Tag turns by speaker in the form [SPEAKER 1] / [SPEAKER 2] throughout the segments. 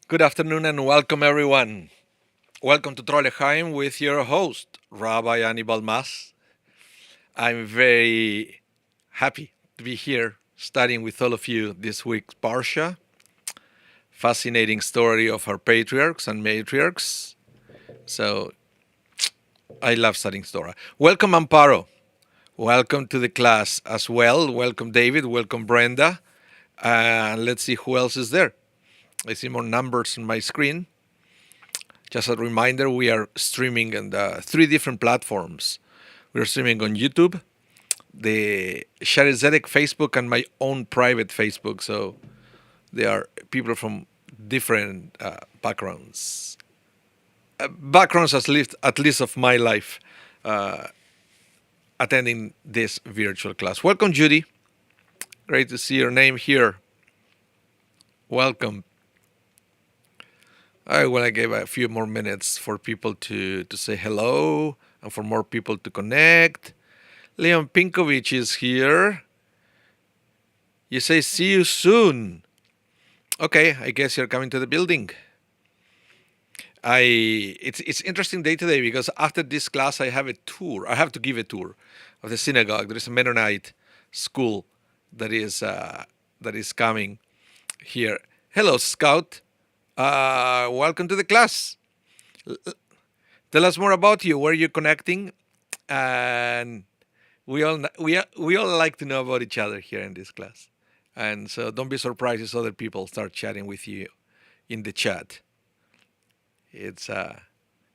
[SPEAKER 1] Good afternoon and welcome everyone. Welcome to Trolleheim with your host, Rabbi Anibal. I'm very happy to be here studying with all of you this week's Parsha. Fascinating story of our patriarchs and matriarchs. So I love studying Torah. Welcome, Amparo. Welcome to the class as well. Welcome, David. Welcome, Brenda. And let's see who else is there. I see more numbers on my screen. Just a reminder, we are streaming on three different platforms. We're streaming on YouTube, the Shari Zedek Facebook, and my own private Facebook. So there are people from different backgrounds at least of my life, attending this virtual class. Welcome, Judy. Great to see your name here. Welcome. I want to give a few more minutes for people to say hello and for more people to connect. Leon Pinkovich is here. You say, see you soon. Okay, I guess you're coming to the building. It's interesting day today because after this class I have a tour. I have to give a tour of the synagogue. There is a Mennonite school that is coming here. Hello, Scout. Welcome to the class. Tell us more about you. Where you're connecting, and we all like to know about each other here in this class. And so don't be surprised if other people start chatting with you in the chat. It's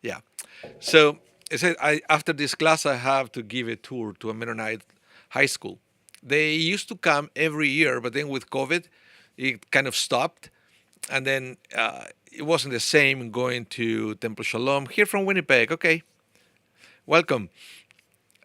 [SPEAKER 1] yeah. So I said after this class I have to give a tour to a Mennonite high school. They used to come every year, but then with COVID, it kind of stopped. And then it wasn't the same going to Temple Shalom here from Winnipeg. Okay, welcome.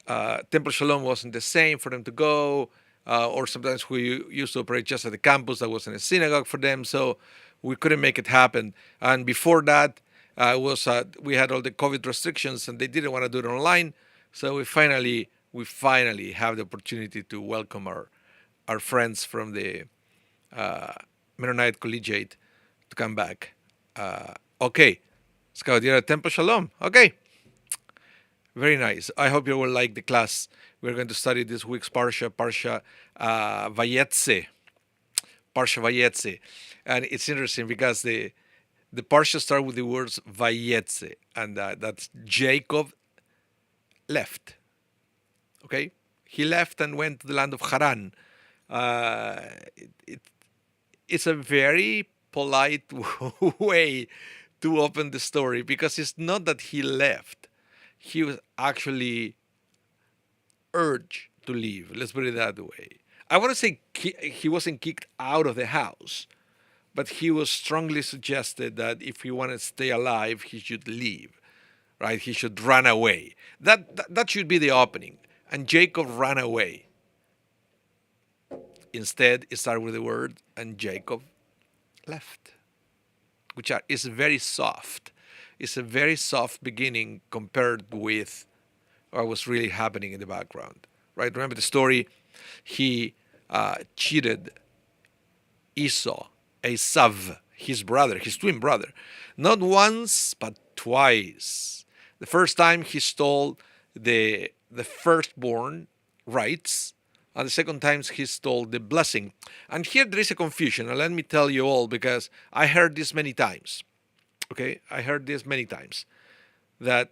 [SPEAKER 1] Temple Shalom wasn't the same for them to go, or sometimes we used to operate just at the campus that wasn't a synagogue for them, so we couldn't make it happen. And before that, we had all the COVID restrictions, and they didn't want to do it online. So we finally have the opportunity to welcome our friends from the Mennonite Collegiate to come back. Okay, Scout, you're at Temple Shalom. Okay, very nice. I hope you will like the class. We're going to study this week's Parsha Vayetze. Parsha Vayetze. And it's interesting because the Parsha starts with the words Vayetze, and that's Jacob left. Okay? He left and went to the land of Haran. It's a very polite way to open the story because it's not that he left. He was actually urged to leave. Let's put it that way. I want to say he wasn't kicked out of the house, but he was strongly suggested that if he wanted to stay alive, he should leave, right? He should run away. That should be the opening. And Jacob ran away. Instead, it started with the word, and Jacob left, which is very soft. It's a very soft beginning compared with what was really happening in the background, right? Remember the story? He cheated Esav, his brother, his twin brother, not once but twice. The first time he stole the firstborn rights, and the second time he stole the blessing. And here there is a confusion, and let me tell you all because I heard this many times. Okay, I heard this many times that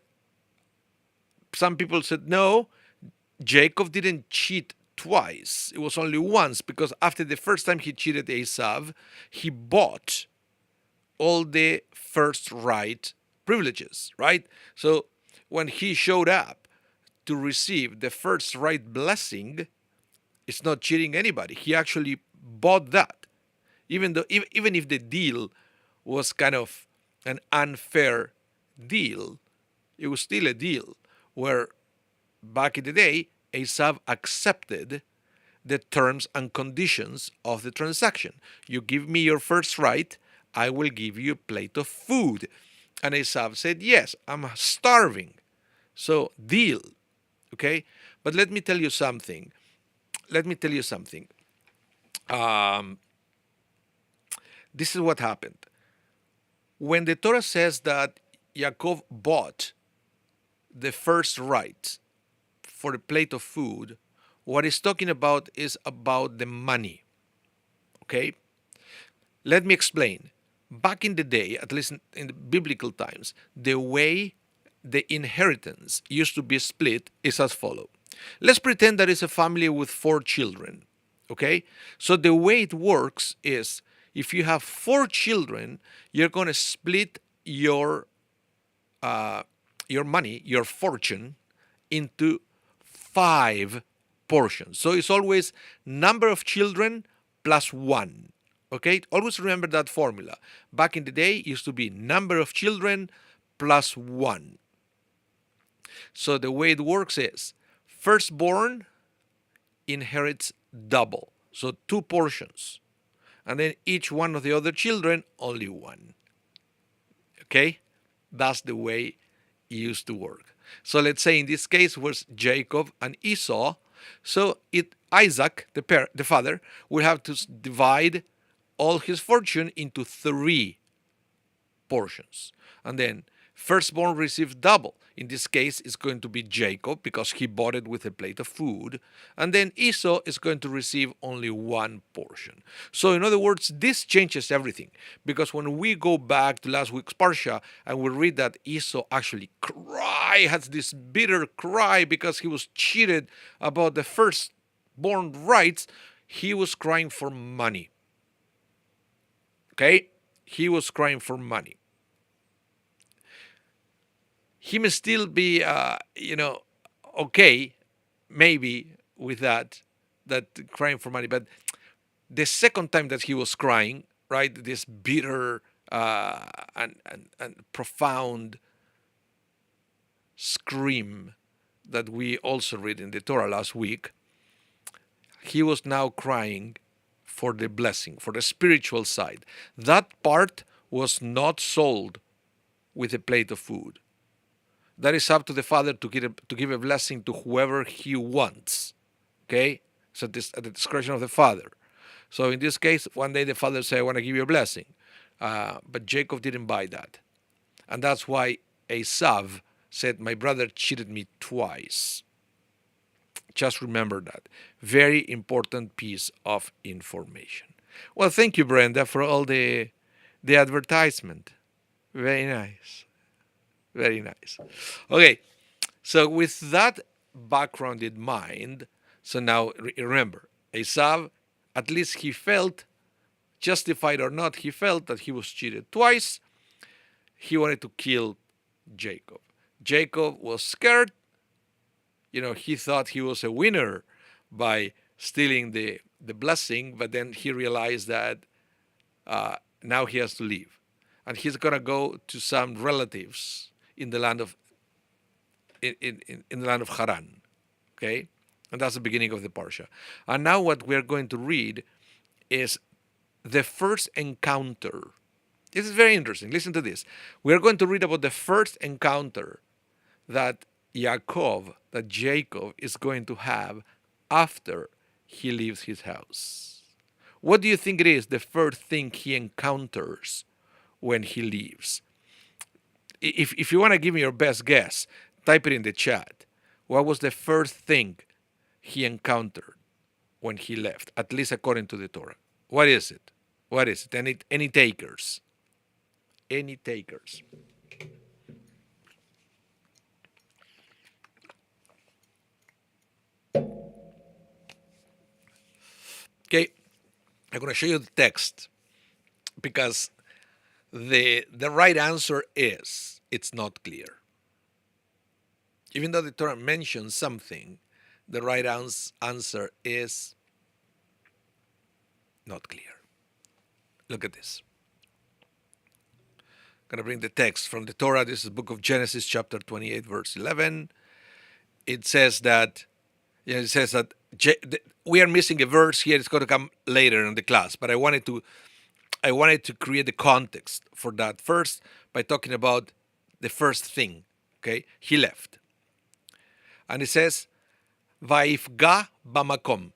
[SPEAKER 1] some people said no, Jacob didn't cheat twice. It was only once because after the first time he cheated Esav, he bought all the first right privileges, right? So when he showed up to receive the first right blessing, it's not cheating anybody. He actually bought that, even if the deal was kind of an unfair deal, it was still a deal where back in the day, Esav accepted the terms and conditions of the transaction. You give me your first right, I will give you a plate of food. And Esav said, yes, I'm starving. So deal. Okay? But let me tell you something. This is what happened. When the Torah says that Yaakov bought the first right for a plate of food, what it's talking about is about the money. Okay? Let me explain. Back in the day, at least in the biblical times, the way the inheritance used to be split is as follows. Let's pretend that it's a family with 4 children. Okay? So the way it works is if you have 4 children, you're going to split your money, your fortune, into 5 portions. So it's always number of children plus 1. Okay? Always remember that formula. Back in the day, it used to be number of children plus 1. So the way it works is firstborn inherits double. So 2 portions. And then each one of the other children, only 1. Okay? That's the way it used to work. So let's say in this case was Jacob and Esau. So Isaac, the father, will have to divide all his fortune into 3 portions. And then firstborn receives double. In this case, it's going to be Jacob because he bought it with a plate of food. And then Esau is going to receive only 1 portion. So in other words, this changes everything. Because when we go back to last week's Parsha and we read that Esau actually has this bitter cry because he was cheated about the firstborn rights, he was crying for money. Okay? He was crying for money. He may still be, okay, maybe with that crying for money. But the second time that he was crying, right, this bitter and profound scream that we also read in the Torah last week, he was now crying for the blessing, for the spiritual side. That part was not sold with a plate of food. That is up to the father to give a blessing to whoever he wants. Okay? So this at the discretion of the father. So in this case, one day the father said, I want to give you a blessing. But Jacob didn't buy that. And that's why Esav said, my brother cheated me twice. Just remember that. Very important piece of information. Well, thank you, Brenda, for all the advertisement. Very nice. Very nice. Okay, so with that background in mind, so now remember, Esav, at least he felt, justified or not, he felt that he was cheated twice. He wanted to kill Jacob. Jacob was scared. He thought he was a winner by stealing the blessing, but then he realized that now he has to leave. And he's going to go to some relatives in the land of Haran, okay, and that's the beginning of the parsha. And now what we're going to read is the first encounter. This is very interesting. Listen to this. We're going to read about the first encounter that Jacob is going to have after he leaves his house. What do you think it is? The first thing he encounters when he leaves. If you want to give me your best guess, type it in the chat. What was the first thing he encountered when he left, at least according to the Torah? What is it? What is it? Any takers? Any takers? Okay, I'm going to show you the text because the right answer is it's not clear. Even though the Torah mentions something, the right answer is not clear. Look at this. I'm going to bring the text from the Torah. This is the book of Genesis, chapter 28, verse 11. It says that we are missing a verse here. It's going to come later in the class, but I wanted to create the context for that first by talking about the first thing. Okay, he left, and it says, "Vayifga bamakom."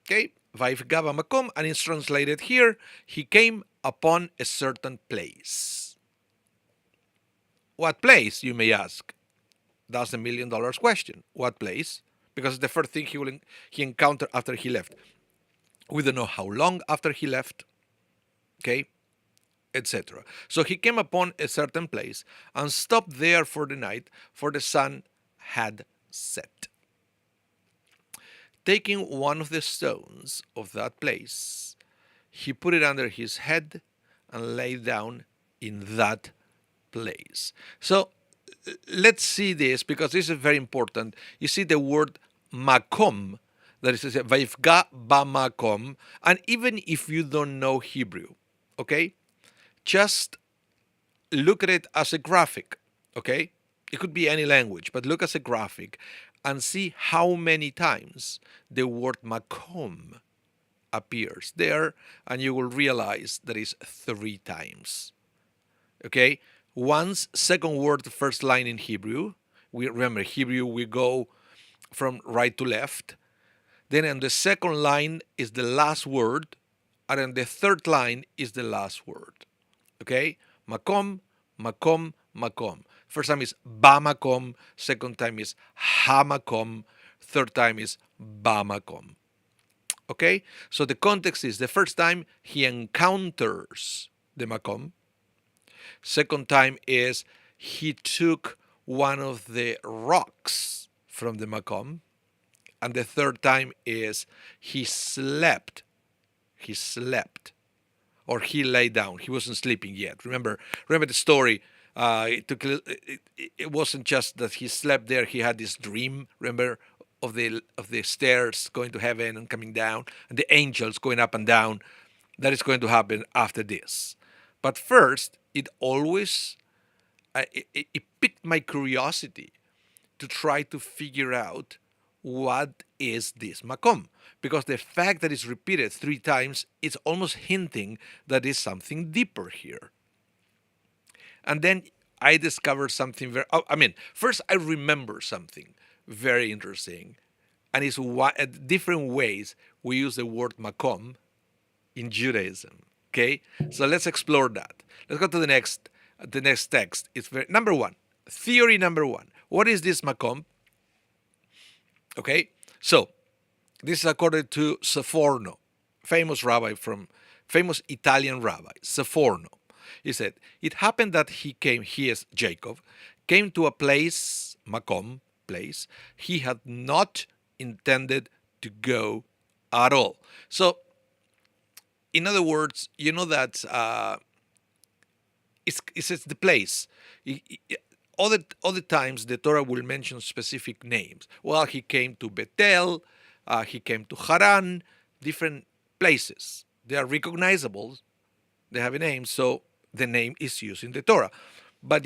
[SPEAKER 1] Okay, Vayifga bamakom, and it's translated here. He came upon a certain place. What place, you may ask? That's the $1,000,000 question. What place? Because it's the first thing he encountered after he left. We don't know how long after he left, okay, etc. So he came upon a certain place and stopped there for the night, for the sun had set. Taking one of the stones of that place, he put it under his head and lay down in that place. So let's see this, because this is very important. You see the word makom, that is to say, Vayifga bamakom, and even if you don't know Hebrew, okay, just look at it as a graphic, okay? It could be any language, but look as a graphic and see how many times the word makom appears there, and you will realize that is 3 times. Okay? Once, second word, first line in Hebrew. We remember Hebrew, we go from right to left. Then in the second line is the last word, and in the third line is the last word. Okay? Makom, makom, makom. First time is bamakom, second time is hamakom, third time is bamakom. Okay? So the context is the first time he encounters the makom. Second time is he took one of the rocks from the makom. And the third time is he slept. He slept. Or he lay down. He wasn't sleeping yet. Remember the story. It wasn't just that he slept there. He had this dream. Remember, of the stairs going to heaven and coming down, and the angels going up and down. That is going to happen after this. But first, it always it piqued my curiosity to try to figure out what is this makom, because the fact that it's repeated 3 times, it's almost hinting that there's something deeper here. And then I discovered something first I remember something very interesting, and it's different ways we use the word makom in Judaism. Okay, so let's explore that. Let's go to the next text. It's number 1, theory number 1. What is this makom? Okay, so this is according to Seforno, famous Italian rabbi, Seforno. He said, it happened that he is Jacob, came to a place, makom, place, he had not intended to go at all. So, in other words, you know that it's the place. Other times the Torah will mention specific names. Well, he came to Bethel, he came to Haran, different places. They are recognizable. They have a name, so the name is used in the Torah. But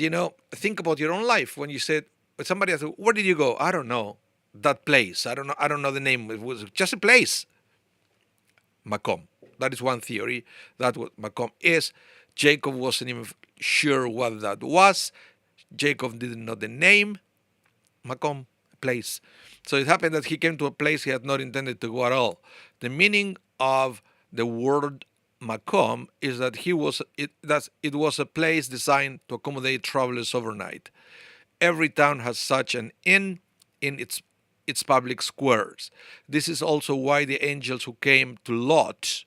[SPEAKER 1] think about your own life. When you said, somebody asked, where did you go? I don't know. That place. I don't know the name. It was just a place. Makom. That is one theory. That's what makom is. Jacob wasn't even sure what that was. Jacob didn't know the name. Makom, place. So it happened that he came to a place he had not intended to go at all. The meaning of the word makom is that it was a place designed to accommodate travelers overnight. Every town has such an inn in its public squares. This is also why the angels who came to Lot,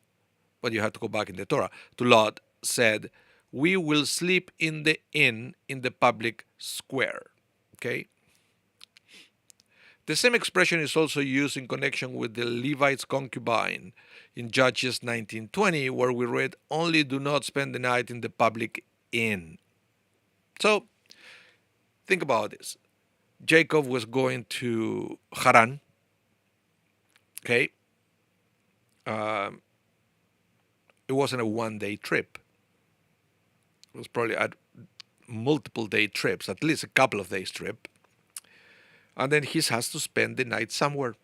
[SPEAKER 1] but you have to go back in the Torah, to Lot, said, we will sleep in the inn in the public square. Okay? The same expression is also used in connection with the Levite's concubine in Judges 19:20, where we read, only do not spend the night in the public inn. So, think about this. Jacob was going to Haran. Okay? It wasn't a one-day trip. It was probably a multiple-day trips, at least a couple of days trip. And then he has to spend the night somewhere.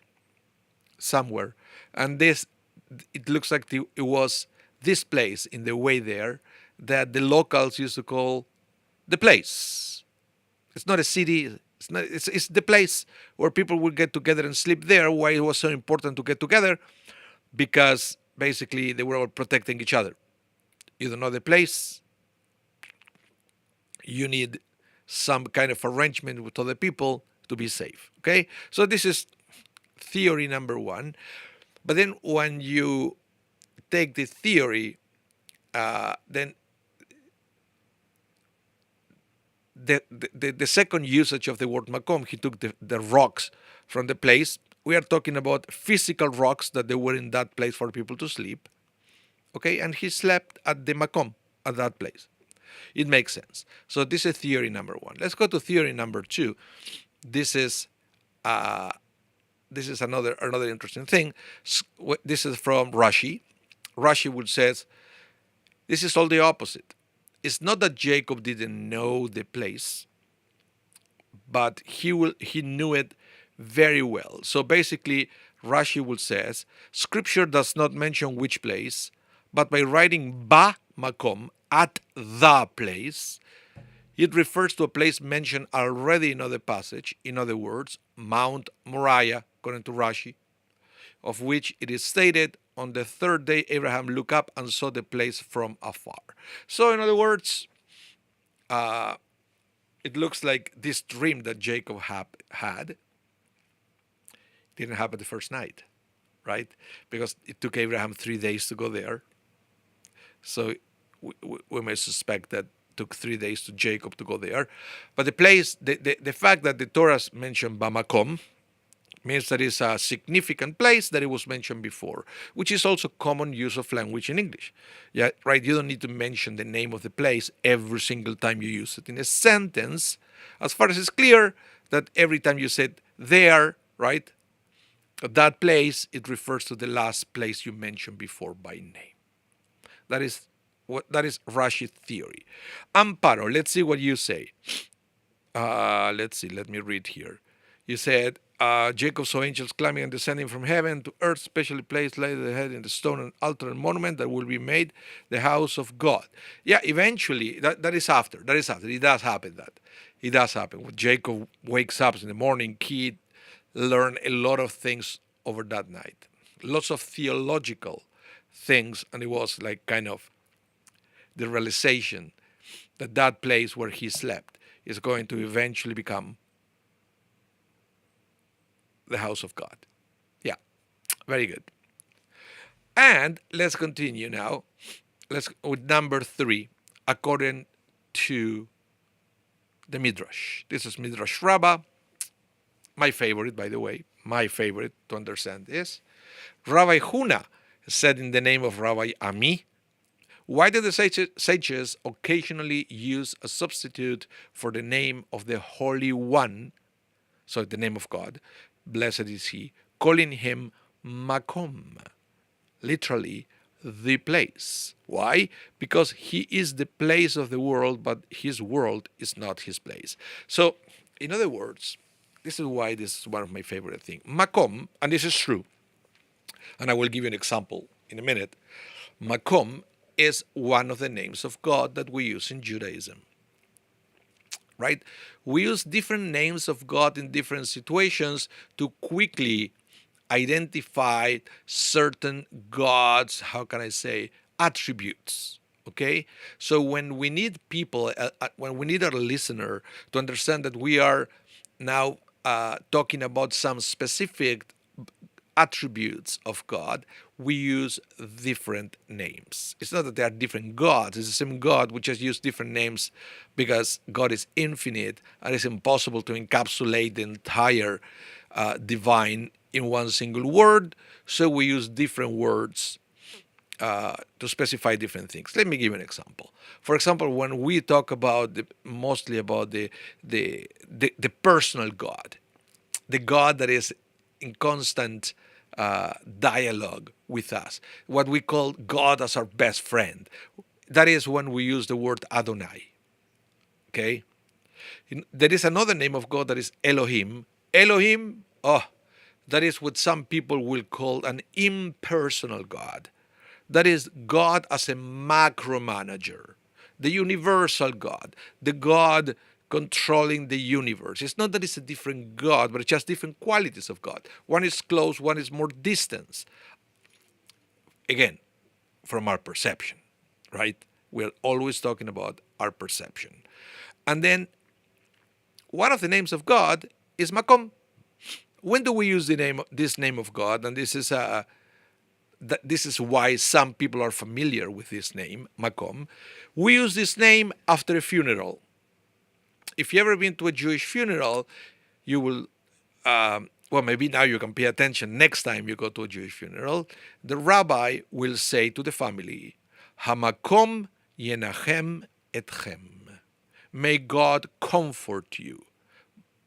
[SPEAKER 1] And it looks like it was this place in the way there that the locals used to call the place. It's not a city. It's the place where people would get together and sleep there. Why it was so important to get together? Because basically they were all protecting each other. You don't know the place. You need some kind of arrangement with other people to be safe. Okay, so this is theory number one. But then when you take the theory, then the second usage of the word makom, he took the rocks from the place. We are talking about physical rocks that they were in that place for people to sleep. Okay, and he slept at the makom, at that place. It makes sense. So this is theory number one. Let's go to theory number two. This is another interesting thing. This is from Rashi. Rashi would says, this is all the opposite. It's not that Jacob didn't know the place, but he knew it very well. So basically, Rashi would says, Scripture does not mention which place, but by writing ba makom, at the place, it refers to a place mentioned already in other passage. In other words, Mount Moriah, according to Rashi, of which it is stated, on the third day Abraham looked up and saw the place from afar. So in other words, it looks like this dream that Jacob had didn't happen the first night, right? Because it took Abraham 3 days to go there. So we may suspect that it took 3 days to Jacob to go there. But the place, the fact that the Torah mentioned Bamakom means that it's a significant place that it was mentioned before, which is also common use of language in English. Yeah, right? You don't need to mention the name of the place every single time you use it in a sentence, as far as it's clear that every time you said there, right, that place, it refers to the last place you mentioned before by name. That is Rashi's theory. Amparo, let's see what you say. Let's see, let me read here. You said, Jacob saw angels climbing and descending from heaven to earth, specially placed, laid their head in the stone and altar and monument that will be made the house of God. Yeah, eventually, that is after. It does happen that. It does happen. When Jacob wakes up in the morning, he learned a lot of things over that night. Lots of theological things, and it was like kind of the realization that that place where he slept is going to eventually become the house of God. Yeah, very good. And let's continue now. Let's with number 3, according to the Midrash. This is Midrash Rabbah, my favorite, by the way. My favorite to understand this. Rabbi Huna said in the name of Rabbi Ami, why do the sages occasionally use a substitute for the name of the Holy One, so the name of God, blessed is He, calling Him Makom, literally the place. Why? Because He is the place of the world, but His world is not His place. So, in other words, this is why this is one of my favorite things. Makom, and this is true, and I will give you an example in a minute. Makom is one of the names of God that we use in Judaism. Right? We use different names of God in different situations to quickly identify certain God's, how can I say, attributes. Okay? So when we need people, when we need our listener to understand that we are now talking about some specific attributes of God, we use different names. It's not that they are different gods. It's the same God. We just use different names because God is infinite and it's impossible to encapsulate the entire divine in one single word. So we use different words to specify different things. Let me give you an example. For example, when we talk about mostly about the personal God, the God that is in constant dialogue with us, what we call God as our best friend. That is when we use the word Adonai. Okay? There is another name of God that is Elohim. Elohim, that is what some people will call an impersonal God. That is God as a macro manager, the universal God, the God controlling the universe. It's not that it's a different God, but it's just different qualities of God. One is close, one is more distant. Again, from our perception, right? We're always talking about our perception. And then one of the names of God is Makom. When do we use this name of God? And this is why some people are familiar with this name, Makom. We use this name after a funeral. If you ever been to a Jewish funeral, you will, well, maybe now you can pay attention. Next time you go to a Jewish funeral, the rabbi will say to the family, Hamakom yenachem etchem. May God comfort you.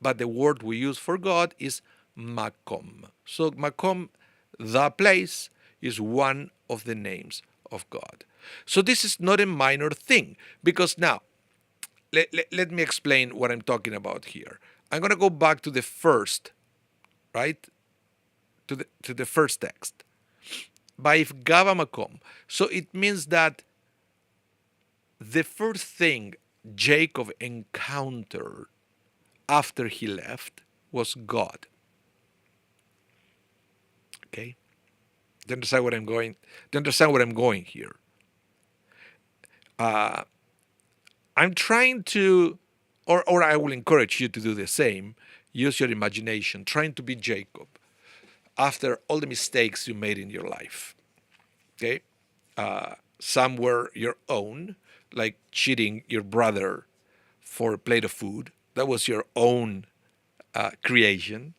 [SPEAKER 1] But the word we use for God is Makom. So Makom, the place, is one of the names of God. So this is not a minor thing, because now, let me explain what I'm talking about here. I'm going to go back to the first, right? To the first text. Baif Gava Makom. So it means that the first thing Jacob encountered after he left was God. Okay? Do you understand what I'm going? Do you understand where I'm going here? I'm trying to, or I will encourage you to do the same. Use your imagination, trying to be Jacob after all the mistakes you made in your life. Okay? Some were your own, like cheating your brother for a plate of food. That was your own creation.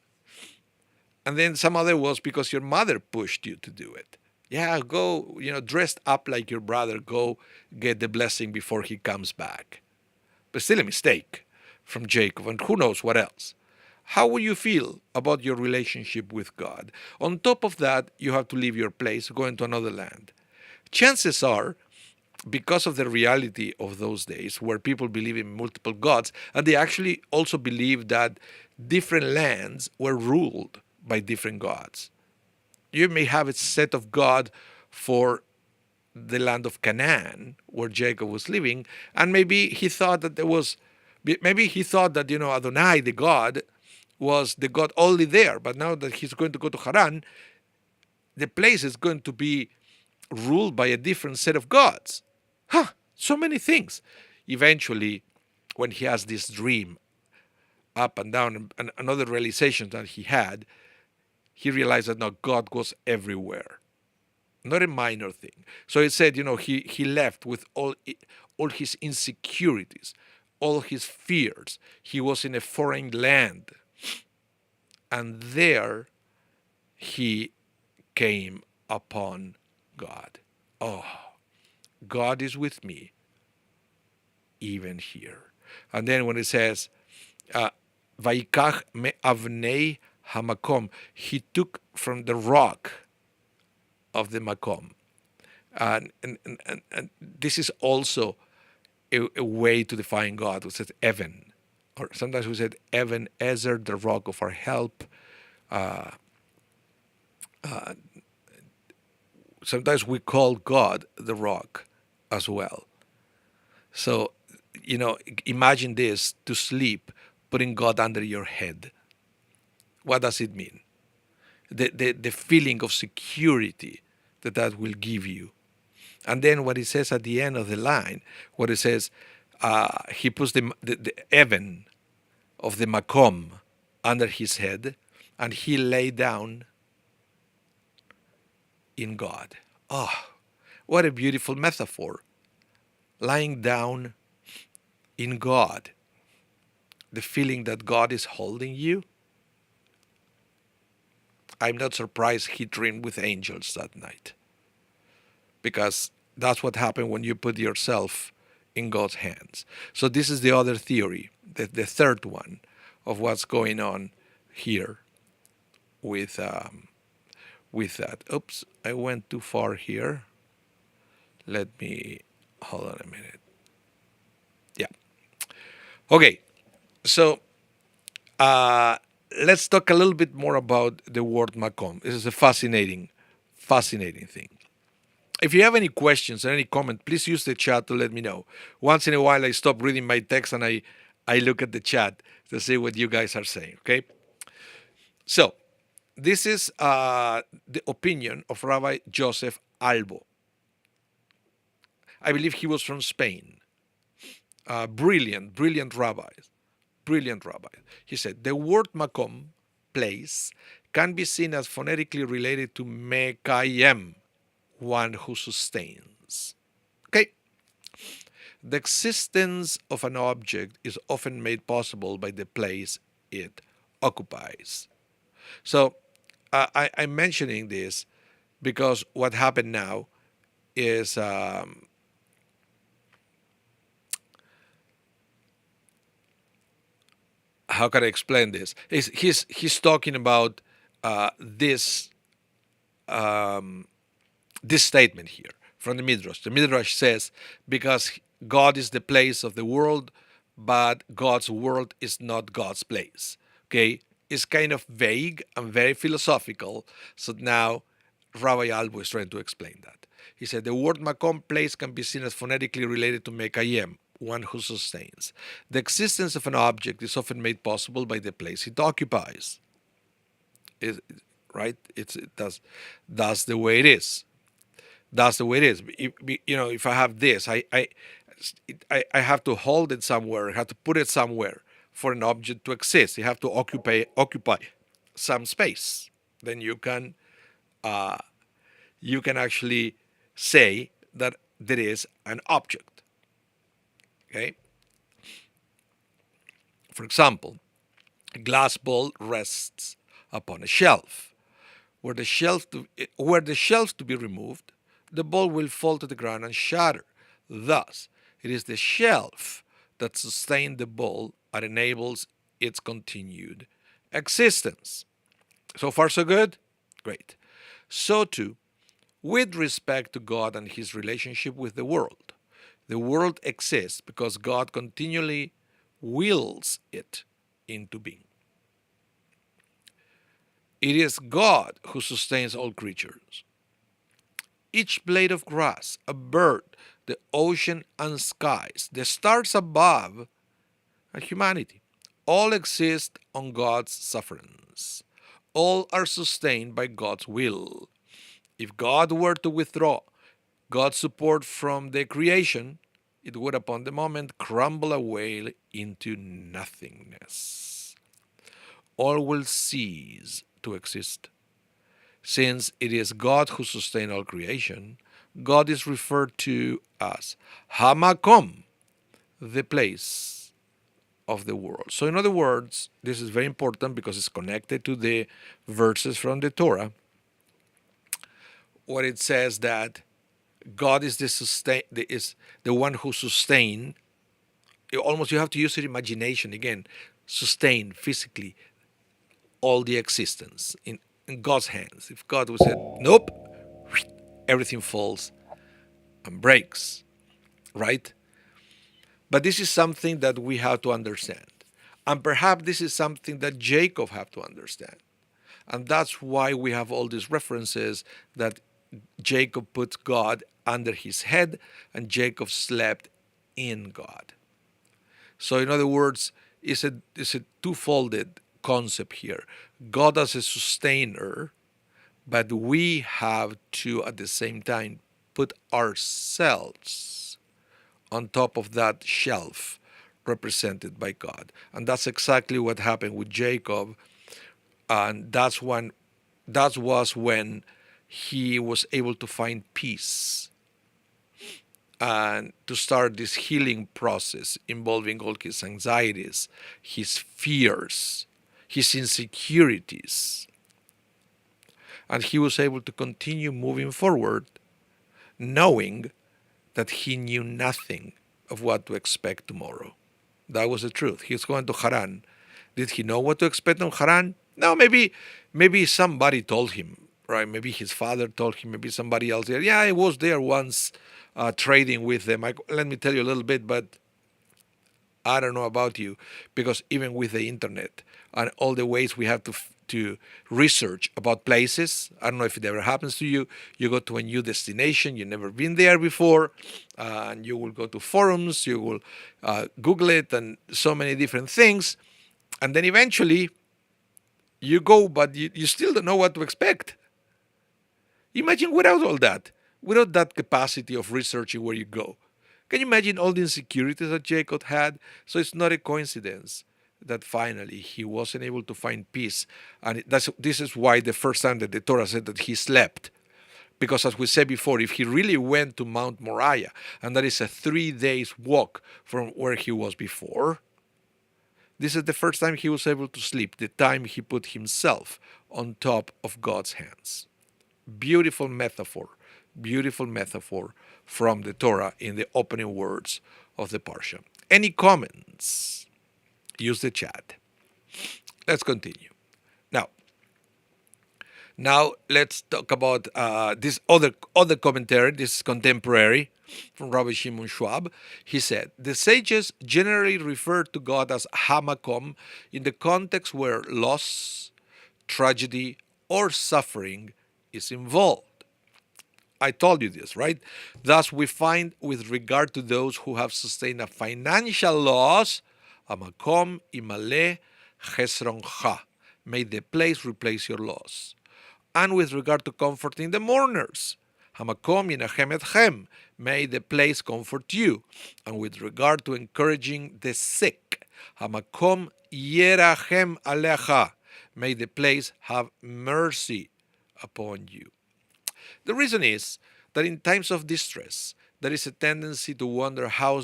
[SPEAKER 1] And then some other was because your mother pushed you to do it. Yeah, go, dressed up like your brother, go get the blessing before he comes back. But still a mistake from Jacob, and who knows what else. How will you feel about your relationship with God? On top of that, you have to leave your place, go into another land. Chances are, because of the reality of those days where people believe in multiple gods, and they actually also believe that different lands were ruled by different gods. You may have a set of God for the land of Canaan, where Jacob was living, and maybe he thought that Adonai, the God, was the God only there. But now that he's going to go to Haran, the place is going to be ruled by a different set of gods. So many things. Eventually, when he has this dream up and down, and another realization that he had, he realized that no, God was everywhere. Not a minor thing. So it said, he left with all his insecurities, all his fears. He was in a foreign land. And there he came upon God. Oh, God is with me, even here. And then when it says, Vaikach me avnei hamakom, he took from the rock of the makom. And this is also a way to define God. We said Evan, or sometimes we said Evan Ezer, the rock of our help. Sometimes we call God the rock as well. So, imagine this, to sleep, putting God under your head. What does it mean? The feeling of security that will give you. And then what it says at the end of the line, what it says, he puts the Evan of the Makom under his head, and he lay down in God. Oh, what a beautiful metaphor. Lying down in God. The feeling that God is holding you. I'm not surprised he dreamed with angels that night. Because that's what happened when you put yourself in God's hands. So this is the other theory, the third one of what's going on here with that. Oops, I went too far here. Let me, hold on a minute. Yeah. Okay, so let's talk a little bit more about the word makom. This is a fascinating thing. If you have any questions or any comment, please use the chat to let me know. Once in a while, I stop reading my text and I look at the chat to see what you guys are saying, okay? So, this is the opinion of Rabbi Joseph Albo. I believe he was from Spain. Brilliant rabbi. Brilliant rabbi. He said, the word makom, place, can be seen as phonetically related to mekayem, one who sustains. Okay? The existence of an object is often made possible by the place it occupies. So I'm mentioning this because what happened now is how can I explain this? He's talking about this this statement here from the Midrash. The Midrash says, because God is the place of the world, but God's world is not God's place. Okay? It's kind of vague and very philosophical. So now Rabbi Anibal is trying to explain that. He said, the word makom, place, can be seen as phonetically related to mekayem, one who sustains. The existence of an object is often made possible by the place it occupies. Right? That's the way it is. That's the way it is. If I have this, I have to hold it somewhere. I have to put it somewhere for an object to exist. You have to occupy some space. Then you can actually say that there is an object. Okay. For example, a glass bowl rests upon a shelf. Were the shelf to be removed, the ball will fall to the ground and shatter. Thus, it is the shelf that sustains the ball and enables its continued existence. So far, so good? Great. So too, with respect to God and his relationship with the world. The world exists because God continually wills it into being. It is God who sustains all creatures. Each blade of grass, a bird, the ocean and skies, the stars above, and humanity, all exist on God's sufferance. All are sustained by God's will. If God were to withdraw God's support from the creation, it would upon the moment crumble away into nothingness. All will cease to exist. Since it is God who sustains all creation, God is referred to as Hamakom, the place of the world. So in other words, this is very important because it's connected to the verses from the Torah, where it says that God is the one who sustains. Almost you have to use your imagination again. Sustain physically all the existence in God's hands. If God would say, nope, everything falls and breaks, right? But this is something that we have to understand. And perhaps this is something that Jacob had to understand. And that's why we have all these references that Jacob put God under his head and Jacob slept in God. So in other words, it's a two-folded concept here. God as a sustainer, but we have to at the same time put ourselves on top of that shelf represented by God. And that's exactly what happened with Jacob. And that was when he was able to find peace and to start this healing process involving all his anxieties, his fears, his insecurities. And he was able to continue moving forward, knowing that he knew nothing of what to expect tomorrow. That was the truth. He was going to Haran. Did he know what to expect on Haran? No, maybe somebody told him, right? Maybe his father told him, maybe somebody else there. Yeah, I was there once trading with them. Let me tell you a little bit, but I don't know about you, because even with the internet and all the ways we have to research about places, I don't know if it ever happens to you. You go to a new destination, you've never been there before, and you will go to forums, you will Google it and so many different things, and then eventually you go, but you still don't know what to expect. Imagine without all that. without that capacity of researching where you go. Can you imagine all the insecurities that Jacob had? So it's not a coincidence that finally he wasn't able to find peace. And this is why the first time that the Torah said that he slept. Because as we said before, if he really went to Mount Moriah, and that is a 3 days walk from where he was before, this is the first time he was able to sleep, the time he put himself on top of God's hands. Beautiful metaphor from the Torah in the opening words of the Parsha. Any comments? Use the chat. Let's continue. Now let's talk about this other commentary. This is contemporary from Rabbi Shimon Schwab. He said, the sages generally refer to God as Hamakom in the context where loss, tragedy, or suffering is involved. I told you this, right? Thus, we find with regard to those who have sustained a financial loss, Hamakom imale chesroncha. May the place replace your loss. And with regard to comforting the mourners, Hamakom yinachem etchem, may the place comfort you. And with regard to encouraging the sick, Hamakom yerachem alecha, may the place have mercy upon you. The reason is that in times of distress, there is a tendency to wonder how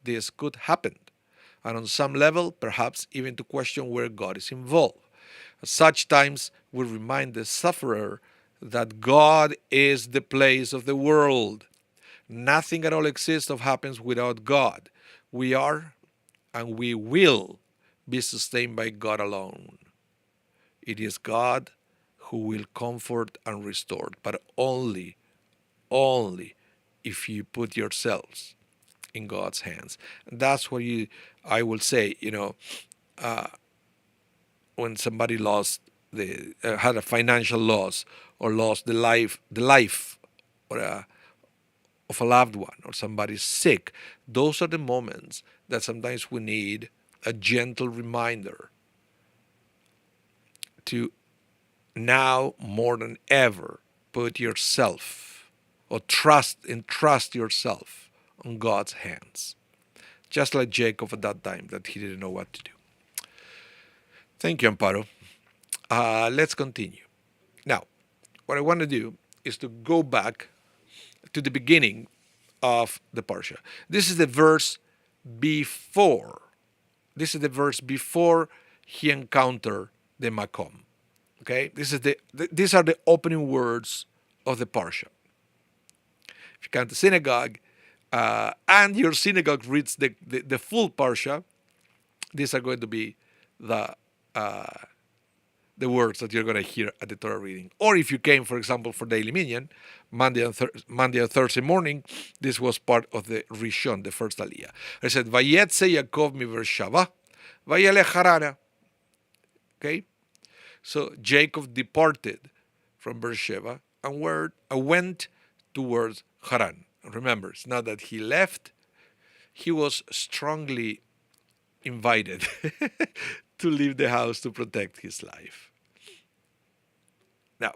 [SPEAKER 1] this could happen, and on some level, perhaps even to question where God is involved. At such times, we remind the sufferer that God is the place of the world. Nothing at all exists or happens without God. We are and we will be sustained by God alone. It is God who will comfort and restore, but only if you put yourselves in God's hands. And that's what I will say, when somebody had a financial loss, or lost the life or of a loved one, or somebody's sick, those are the moments that sometimes we need a gentle reminder to now more than ever put yourself or entrust yourself on God's hands. Just like Jacob at that time, that he didn't know what to do. Thank you, Amparo. Let's continue. Now, what I want to do is to go back to the beginning of the Parsha. This is the verse before. This is the verse before he encountered the Makom. Okay, these are the opening words of the Parsha. If you come to synagogue and your synagogue reads the full Parsha, these are going to be the words that you're going to hear at the Torah reading. Or if you came, for example, for Daily Minyan, Monday and Thursday morning, this was part of the Rishon, the first Aliyah. I said, Vayetze Yaakov mi Beersheva, Vayelech Harana. Okay? So Jacob departed from Beersheba and went towards Haran. Remember, it's not that he left, he was strongly invited to leave the house to protect his life. Now,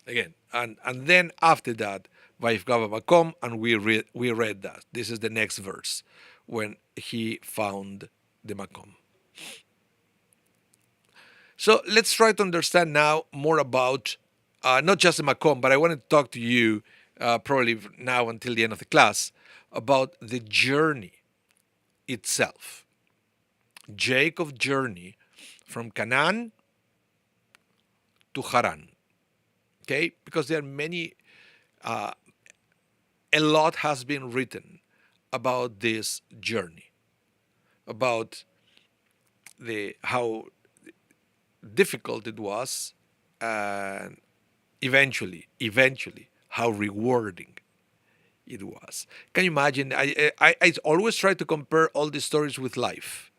[SPEAKER 1] again, and then after that, Vayifgava Makom, and we read that. This is the next verse, when he found the Makom. So let's try to understand now more about not just the Makom, but I want to talk to you probably now until the end of the class about the journey itself. Jacob's journey from Canaan to Haran. Okay? Because there are many, a lot has been written about this journey, about how difficult it was, and eventually how rewarding it was. Can you imagine? I always try to compare all these stories with life,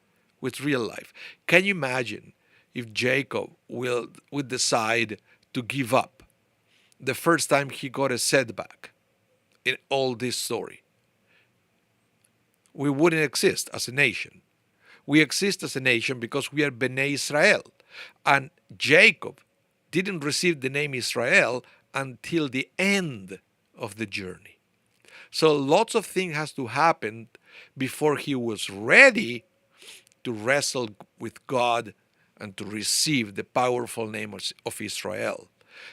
[SPEAKER 1] with real life. Can you imagine if Jacob would decide to give up the first time he got a setback in all this story? We wouldn't exist as a nation. We exist as a nation because we are Bnei Israel. And Jacob didn't receive the name Israel until the end of the journey. So lots of things has to happen before he was ready to wrestle with God and to receive the powerful name of Israel.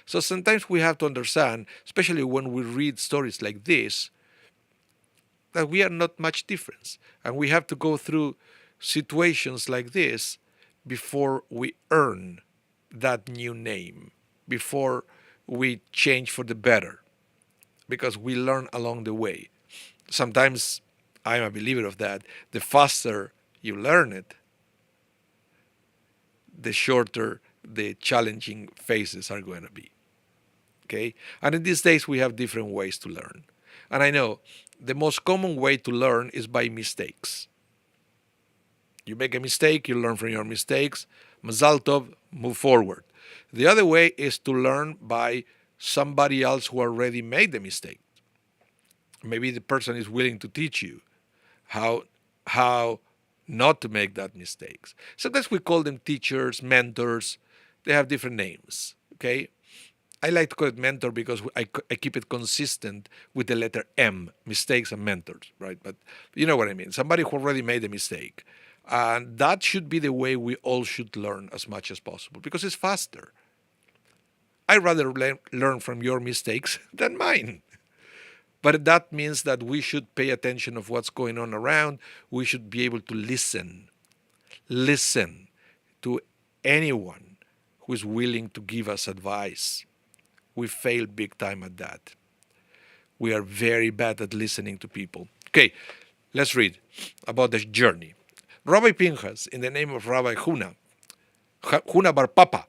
[SPEAKER 1] So sometimes we have to understand, especially when we read stories like this, that we are not much different. And we have to go through situations like this before we earn that new name, before we change for the better, because we learn along the way. Sometimes I'm a believer of that. The faster you learn it, the shorter the challenging phases are going to be. Okay? And in these days, we have different ways to learn. And I know the most common way to learn is by mistakes. You make a mistake, you learn from your mistakes. Mazal tov, move forward. The other way is to learn by somebody else who already made the mistake. Maybe the person is willing to teach you how not to make that mistakes. Sometimes we call them teachers, mentors. They have different names. Okay, I like to call it mentor because I keep it consistent with the letter M, mistakes and mentors, right? But you know what I mean. Somebody who already made a mistake. And that should be the way we all should learn as much as possible because it's faster. I'd rather learn from your mistakes than mine. But that means that we should pay attention of what's going on around. We should be able to listen to anyone who is willing to give us advice. We fail big time at that. We are very bad at listening to people. Okay, let's read about the journey. Rabbi Pinchas, in the name of Rabbi Huna Bar Papa,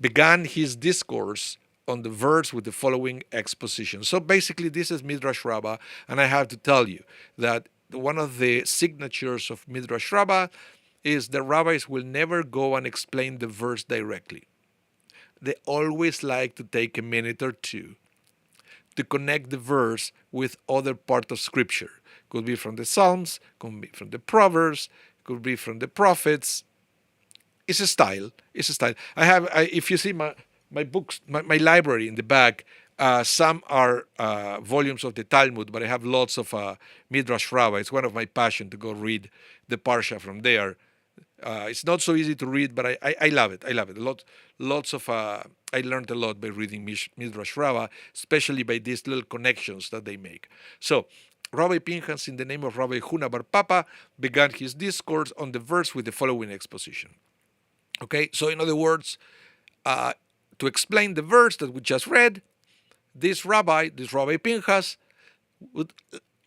[SPEAKER 1] began his discourse on the verse with the following exposition. So basically, this is Midrash Rabbah, and I have to tell you that one of the signatures of Midrash Rabbah is the rabbis will never go and explain the verse directly. They always like to take a minute or two to connect the verse with other part of Scripture. Could be from the Psalms, could be from the Proverbs, could be from the prophets. It's a style. It's a style. If you see my books, my library in the back, some are volumes of the Talmud, but I have lots of Midrash Rabbah. It's one of my passion to go read the Parsha from there. It's not so easy to read, but I love it. I love it. Lots of I learned a lot by reading Midrash Rabbah, especially by these little connections that they make. So, Rabbi Pinchas, in the name of Rabbi Huna Bar Papa, began his discourse on the verse with the following exposition. Okay, so in other words, to explain the verse that we just read, this Rabbi Pinchas,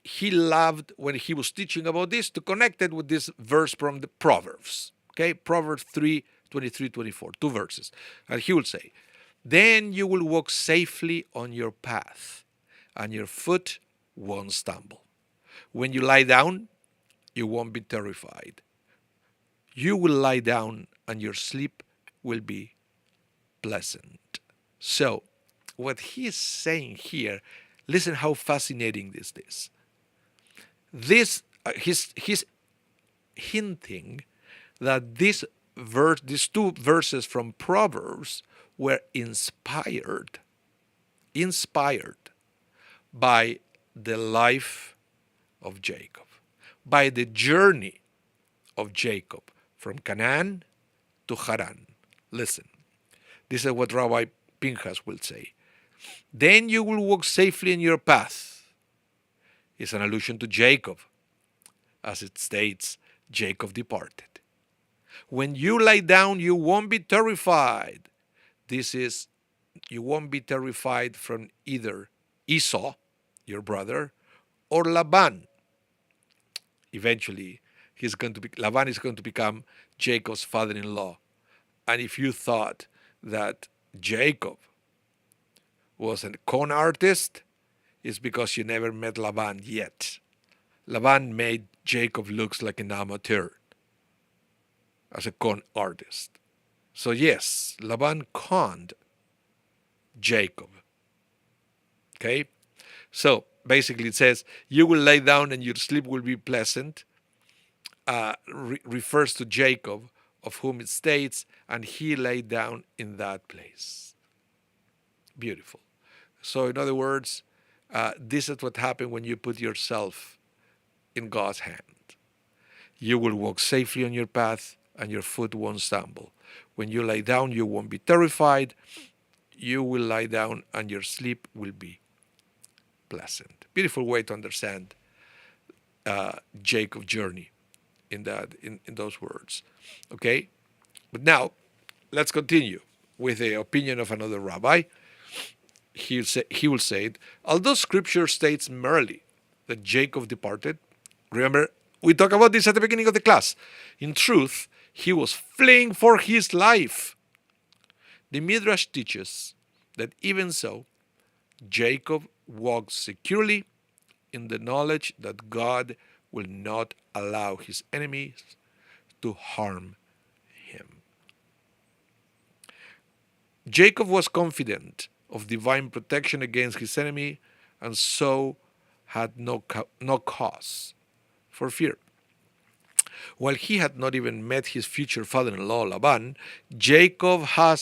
[SPEAKER 1] he loved when he was teaching about this to connect it with this verse from the Proverbs. Okay, Proverbs 3, 23, 24, two verses. And he will say, then you will walk safely on your path, and your foot won't stumble. When you lie down, you won't be terrified. You will lie down, and your sleep will be pleasant. So, what he is saying here, listen how fascinating this is. He's hinting that these two verses from Proverbs were inspired by the life of Jacob, by the journey of Jacob from Canaan to Haran. Listen, this is what Rabbi Pinchas will say. Then you will walk safely in your path. It's an allusion to Jacob. As it states, Jacob departed. When you lie down, you won't be terrified. This is, you won't be terrified from either Esau, your brother, or Laban. Eventually, Laban is going to become Jacob's father-in-law. And if you thought that Jacob was a con artist, it's because you never met Laban yet. Laban made Jacob look like an amateur as a con artist. So yes, Laban conned Jacob. Okay? So basically it says, you will lay down and your sleep will be pleasant. Refers to Jacob, of whom it states, and he lay down in that place. Beautiful. So, in other words, this is what happens when you put yourself in God's hand. You will walk safely on your path, and your foot won't stumble. When you lie down, you won't be terrified. You will lie down, and your sleep will be pleasant. Beautiful way to understand Jacob's journey in those words. Okay, but now let's continue with the opinion of another rabbi. He will say, although Scripture states merely that Jacob departed, remember we talked about this at the beginning of the class. In truth, he was fleeing for his life. The Midrash teaches that even so, Jacob walked securely in the knowledge that God will not allow his enemies to harm him. Jacob was confident of divine protection against his enemy, and so had no cause for fear. While he had not even met his future father-in-law Laban, Jacob had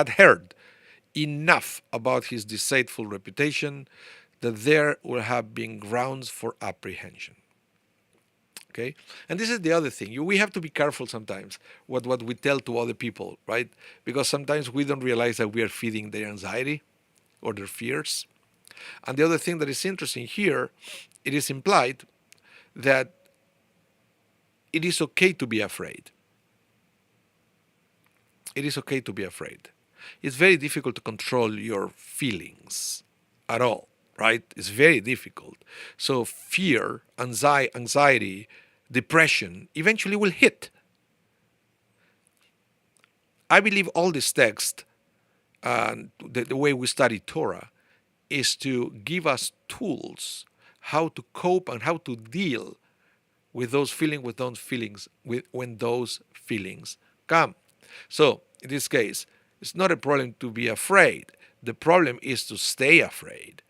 [SPEAKER 1] heard enough about his deceitful reputation that there would have been grounds for apprehension. Okay, and this is the other thing. We have to be careful sometimes what we tell to other people, right? Because sometimes we don't realize that we are feeding their anxiety or their fears. And the other thing that is interesting here, it is implied that it is okay to be afraid. It is okay to be afraid. It's very difficult to control your feelings at all, right? It's very difficult. So fear, anxiety, depression eventually will hit. I believe all this text, the way we study Torah, is to give us tools how to cope and how to deal with those feelings, when those feelings come. So in this case, it's not a problem to be afraid. The problem is to stay afraid.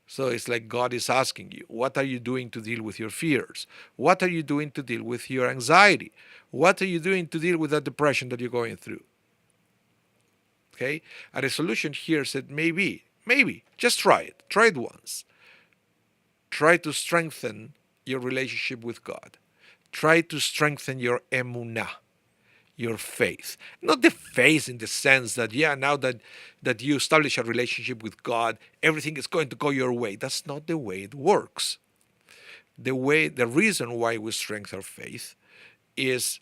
[SPEAKER 1] So it's like God is asking you, what are you doing to deal with your fears? What are you doing to deal with your anxiety? What are you doing to deal with that depression that you're going through? Okay? And the solution here said, maybe, just try it. Try it once. Try to strengthen your relationship with God. Try to strengthen your emunah, your faith. Not the faith in the sense that, now that you establish a relationship with God, everything is going to go your way. That's not the way it works. The reason why we strengthen our faith is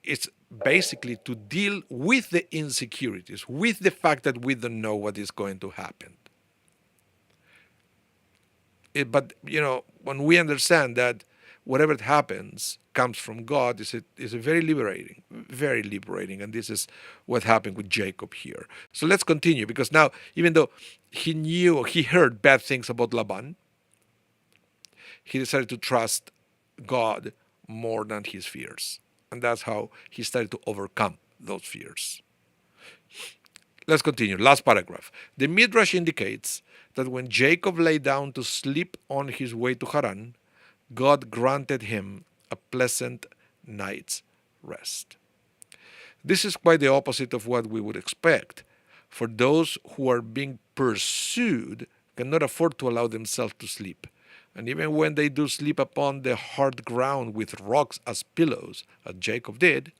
[SPEAKER 1] it's basically to deal with the insecurities, with the fact that we don't know what is going to happen. But when we understand that whatever happens comes from God, is a very liberating, and this is what happened with Jacob here. So let's continue, because now, even though he heard bad things about Laban, he decided to trust God more than his fears, and that's how he started to overcome those fears. Let's continue. Last paragraph. The Midrash indicates that when Jacob lay down to sleep on his way to Haran, God granted him a pleasant night's rest. This is quite the opposite of what we would expect, for those who are being pursued cannot afford to allow themselves to sleep. And even when they do sleep upon the hard ground with rocks as pillows, as Jacob did,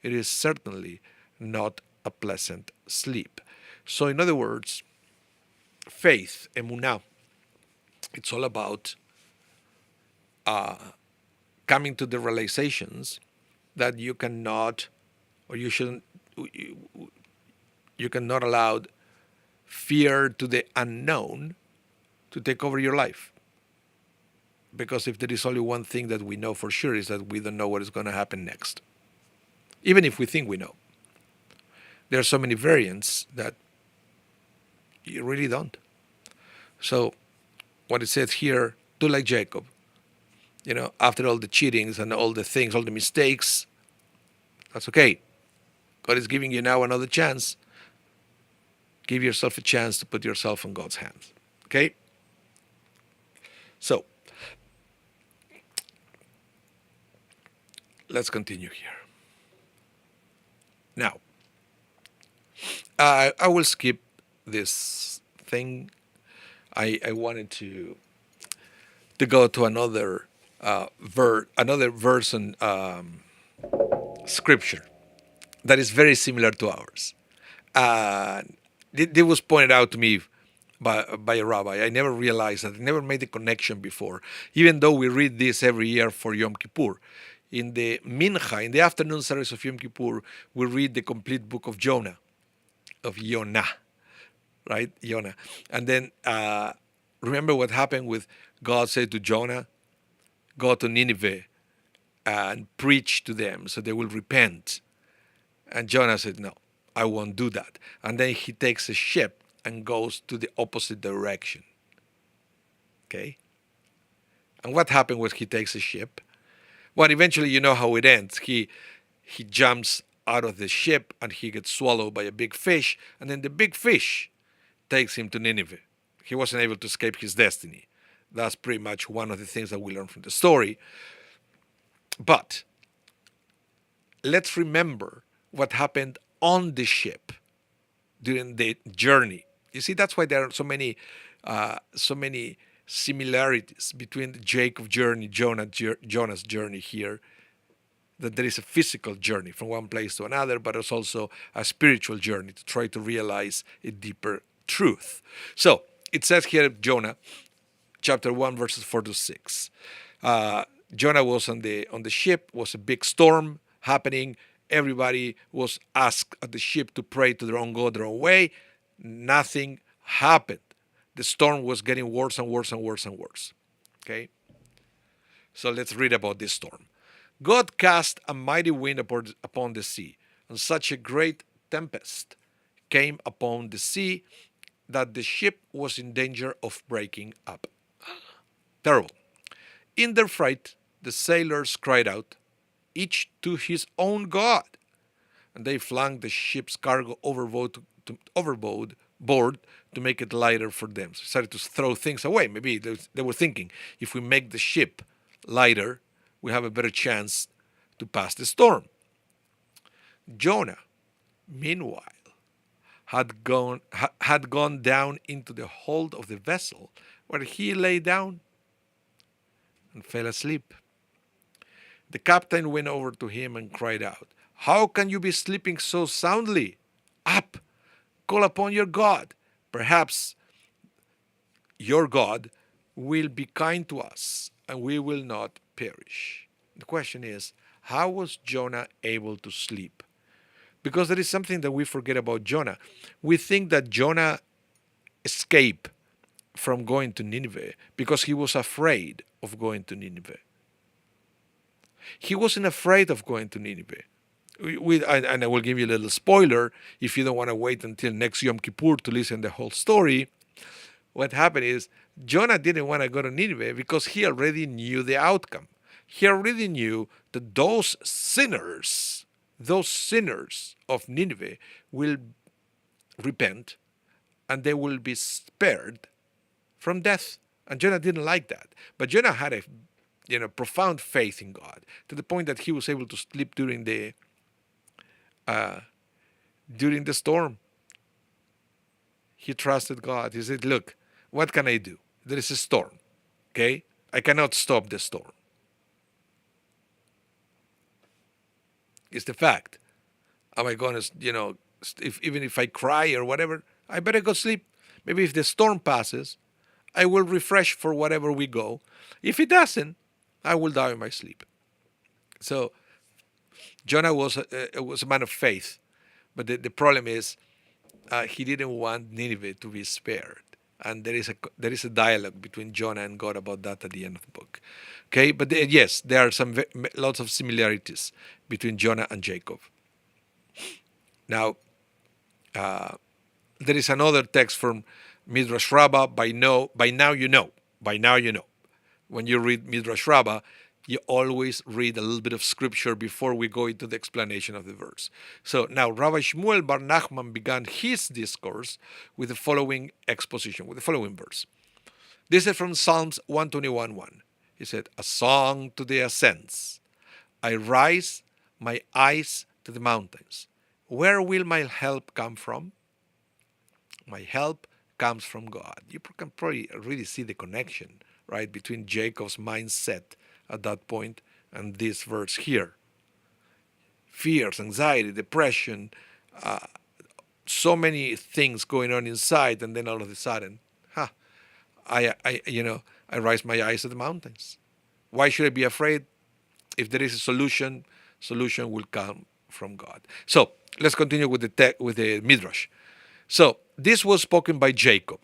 [SPEAKER 1] it is certainly not a pleasant sleep. So in other words, faith, emunah, it's all about coming to the realizations that you cannot, or you shouldn't, you cannot allow fear to the unknown to take over your life. Because if there is only one thing that we know for sure, is that we don't know what is going to happen next. Even if we think we know. There are so many variants that you really don't. So what it says here, do like Jacob. After all the cheatings and all the things, all the mistakes, that's okay. God is giving you now another chance. Give yourself a chance to put yourself in God's hands. Okay? So, let's continue here. Now, I will skip this thing, I wanted to go to another another verse in scripture that is very similar to ours. It was pointed out to me by a rabbi. I never realized that. I never made the connection before, even though we read this every year for Yom Kippur. In the Mincha, in the afternoon service of Yom Kippur, we read the complete book of Jonah, of Yonah, right? Yonah. And then remember what happened with God said to Jonah, go to Nineveh and preach to them so they will repent. And Jonah said, no, I won't do that. And then he takes a ship and goes to the opposite direction. Okay? And what happened when he takes a ship? Well, eventually you know how it ends. He jumps out of the ship and he gets swallowed by a big fish. And then the big fish takes him to Nineveh. He wasn't able to escape his destiny. That's pretty much one of the things that we learn from the story. But let's remember what happened on the ship during the journey. You see, that's why there are so many similarities between the Jacob journey, Jonah's journey here. That there is a physical journey from one place to another, but it's also a spiritual journey to try to realize a deeper truth. So it says here, Jonah, chapter 1, verses 4 to 6. Jonah was on the ship. Was a big storm happening. Everybody was asked at the ship to pray to their own God, their own way. Nothing happened. The storm was getting worse and worse and worse and worse. Okay? So let's read about this storm. God cast a mighty wind upon the sea, and such a great tempest came upon the sea that the ship was in danger of breaking up. Terrible. In their fright, the sailors cried out, each to his own God, and they flung the ship's cargo overboard to make it lighter for them. So they started to throw things away. Maybe they were thinking, if we make the ship lighter, we have a better chance to pass the storm. Jonah, meanwhile, had gone down into the hold of the vessel, where he lay down and fell asleep. The captain went over to him and cried out, how can you be sleeping so soundly? Up, call upon your God. Perhaps your God will be kind to us and we will not perish. The question is, how was Jonah able to sleep? Because there is something that we forget about Jonah. We think that Jonah escaped from going to Nineveh because he was afraid of going to Nineveh. He wasn't afraid of going to Nineveh. And I will give you a little spoiler if you don't want to wait until next Yom Kippur to listen to the whole story. What happened is Jonah didn't want to go to Nineveh because he already knew the outcome. He already knew that those sinners of Nineveh will repent and they will be spared from death. And Jonah didn't like that. But Jonah had a profound faith in God to the point that he was able to sleep during the storm. He trusted God. He said, look, what can I do? There is a storm. Okay? I cannot stop the storm. It's the fact. Am I going to, even if I cry or whatever, I better go sleep. Maybe if the storm passes, I will refresh for whatever we go. If it doesn't, I will die in my sleep. So Jonah was a man of faith, but the problem is he didn't want Nineveh to be spared, and there is a dialogue between Jonah and God about that at the end of the book. Okay, but yes, there are lots of similarities between Jonah and Jacob. Now, there is another text from Midrash Rabbah. By now you know. When you read Midrash Rabbah, you always read a little bit of scripture before we go into the explanation of the verse. So now Rabbi Shmuel bar Nachman began his discourse with the following exposition, with the following verse. This is from Psalms 121:1. He said, a song to the ascents. I rise my eyes to the mountains. Where will my help come from? My help comes from God. You can probably really see the connection, right, between Jacob's mindset at that point and this verse here. Fears, anxiety, depression, so many things going on inside, and then all of a sudden, I raise my eyes at the mountains. Why should I be afraid? If there is a solution will come from God. So let's continue with the midrash. So this was spoken by Jacob,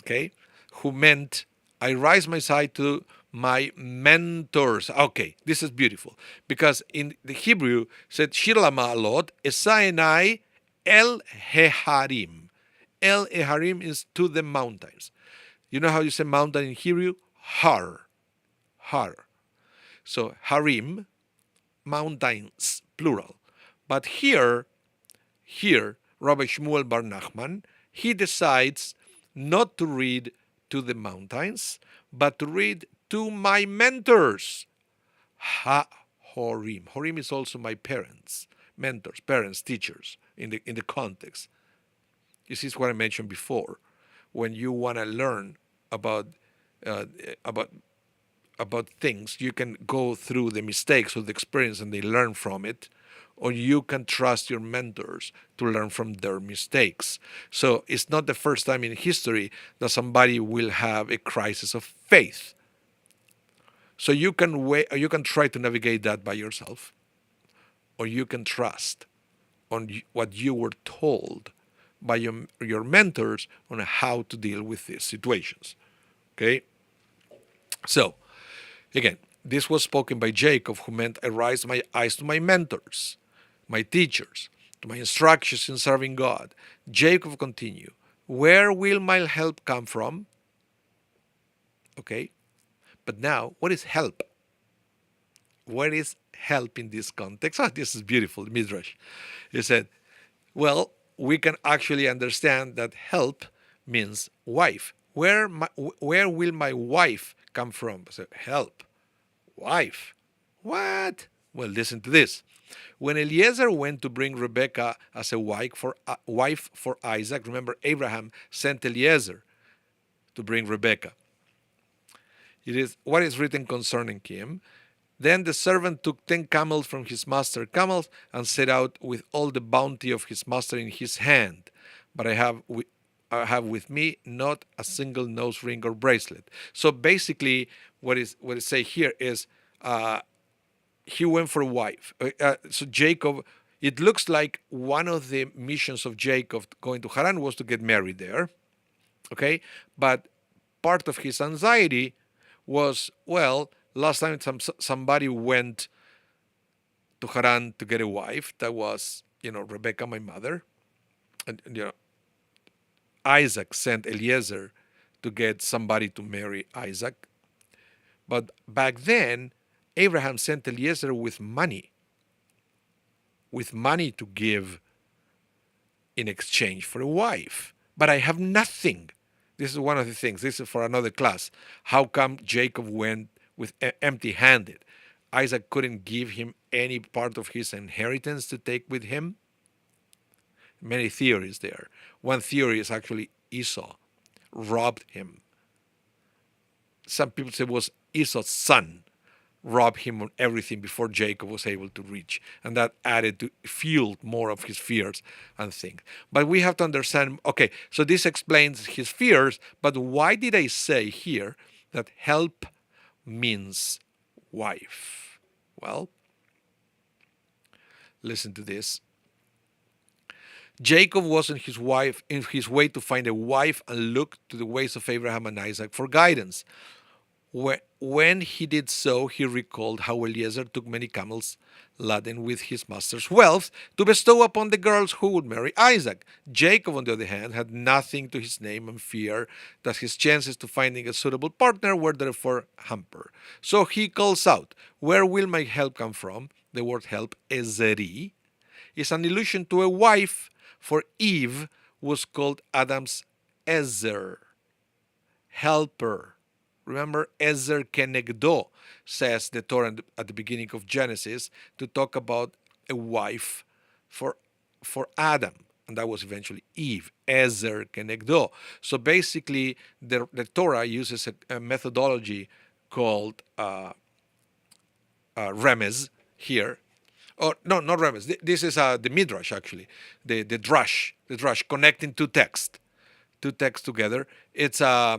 [SPEAKER 1] okay, who meant I rise my side to my mentors. Okay, this is beautiful because in the Hebrew said Shir Ma'alot Esaenai El Heharim. El Heharim is to the mountains. You know how you say mountain in Hebrew? Har. Har. So Harim, mountains, plural. But here, Rabbi Shmuel Bar Nachman, he decides not to read to the mountains, but to read to my mentors. Ha-horim. Horim is also my parents, mentors, parents, teachers in the context. This is what I mentioned before. When you want to learn about uh, about about things, you can go through the mistakes of the experience and they learn from it, or you can trust your mentors to learn from their mistakes. So it's not the first time in history that somebody will have a crisis of faith. So you can you can try to navigate that by yourself, or you can trust on what you were told by your mentors on how to deal with these situations. Okay? So, again, this was spoken by Jacob, who meant I raise my eyes to my mentors, my teachers, to my instructions in serving God. Jacob continued, where will my help come from? Okay, but now, what is help? What is help in this context? Oh, this is beautiful, Midrash. He said, well, we can actually understand that help means wife. Where will my wife come from? So help. Wife. What? Well, listen to this. When Eliezer went to bring Rebekah as a wife for Isaac, remember Abraham sent Eliezer to bring Rebekah. It is what is written concerning him. Then the servant took 10 camels from his master's camels and set out with all the bounty of his master in his hand. But I have with me not a single nose ring or bracelet. So basically, what it say here is he went for a wife. So Jacob, it looks like one of the missions of Jacob going to Haran was to get married there. Okay, but part of his anxiety was, well, last time somebody went to Haran to get a wife. That was, Rebecca, my mother, and Isaac sent Eliezer to get somebody to marry Isaac. But back then, Abraham sent Eliezer with money to give in exchange for a wife. But I have nothing. This is one of the things. This is for another class. How come Jacob went with empty-handed? Isaac couldn't give him any part of his inheritance to take with him? Many theories there. One theory is actually Esau robbed him. Some people say it was Esau's son robbed him on everything before Jacob was able to reach. And that fueled more of his fears and things. But we have to understand, okay, so this explains his fears, but why did I say here that help means wife? Well, listen to this. Jacob was in his way to find a wife and looked to the ways of Abraham and Isaac for guidance. When he did so, he recalled how Eliezer took many camels laden with his master's wealth to bestow upon the girls who would marry Isaac. Jacob, on the other hand, had nothing to his name and feared that his chances to finding a suitable partner were therefore hampered. So he calls out, where will my help come from? The word help, ezeri, is an allusion to a wife, for Eve was called Adam's ezer, helper. Remember, ezer kenegdo, says the Torah at the beginning of Genesis, to talk about a wife for Adam. and that was eventually Eve, Ezer Kenegdo. So basically, the Torah uses a methodology called remez here. Oh no, not remez. This is the midrash actually, the drush connecting two texts together. It's how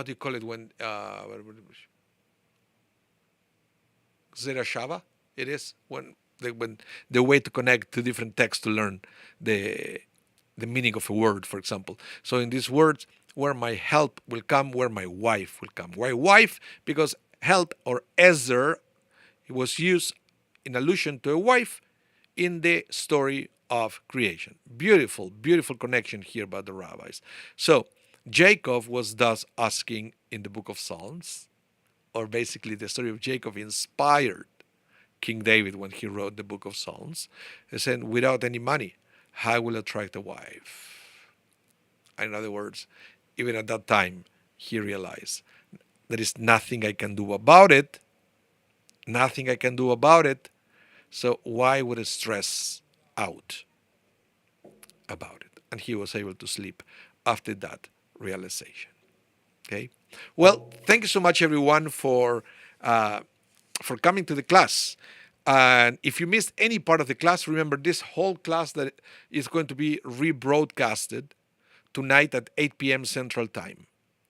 [SPEAKER 1] do you call it when Zera Shava? It is when the way to connect two different texts to learn the the meaning of a word, for example. So in these words, where my help will come, where my wife will come. Why wife? Because help or ezer, it was used in allusion to a wife in the story of creation. Beautiful, beautiful connection here by the rabbis. So Jacob was thus asking in the book of Psalms, or basically the story of Jacob inspired King David when he wrote the book of Psalms. He said, without any money, how will I attract a wife? In other words, even at that time, he realized there is nothing I can do about it. Nothing I can do about it. So why would I stress out about it? And he was able to sleep after that realization. Okay. Well, thank you so much, everyone, for coming to the class. And if you missed any part of the class, remember this whole class that is going to be rebroadcasted tonight at 8 p.m. Central Time.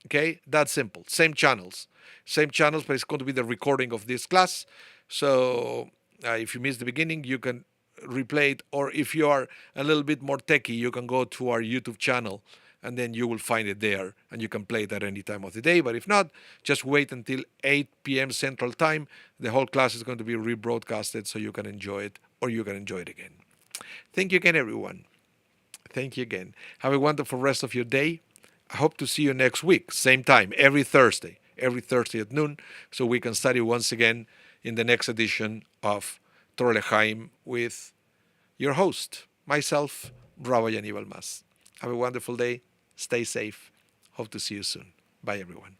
[SPEAKER 1] Okay, that's simple. Same channels, but it's going to be the recording of this class. So if you missed the beginning, you can replay it, or if you are a little bit more techie, you can go to our YouTube channel and then you will find it there and you can play it at any time of the day. But if not, just wait until 8 p.m. Central Time. The whole class is going to be rebroadcasted so you can enjoy it, or you can enjoy it again. Thank you again, everyone. Thank you again. Have a wonderful rest of your day. I hope to see you next week, same time, every Thursday at noon, so we can study once again in the next edition of Torah L'Chaim with your host, myself, Rabbi Anibal. Have a wonderful day. Stay safe. Hope to see you soon. Bye, everyone.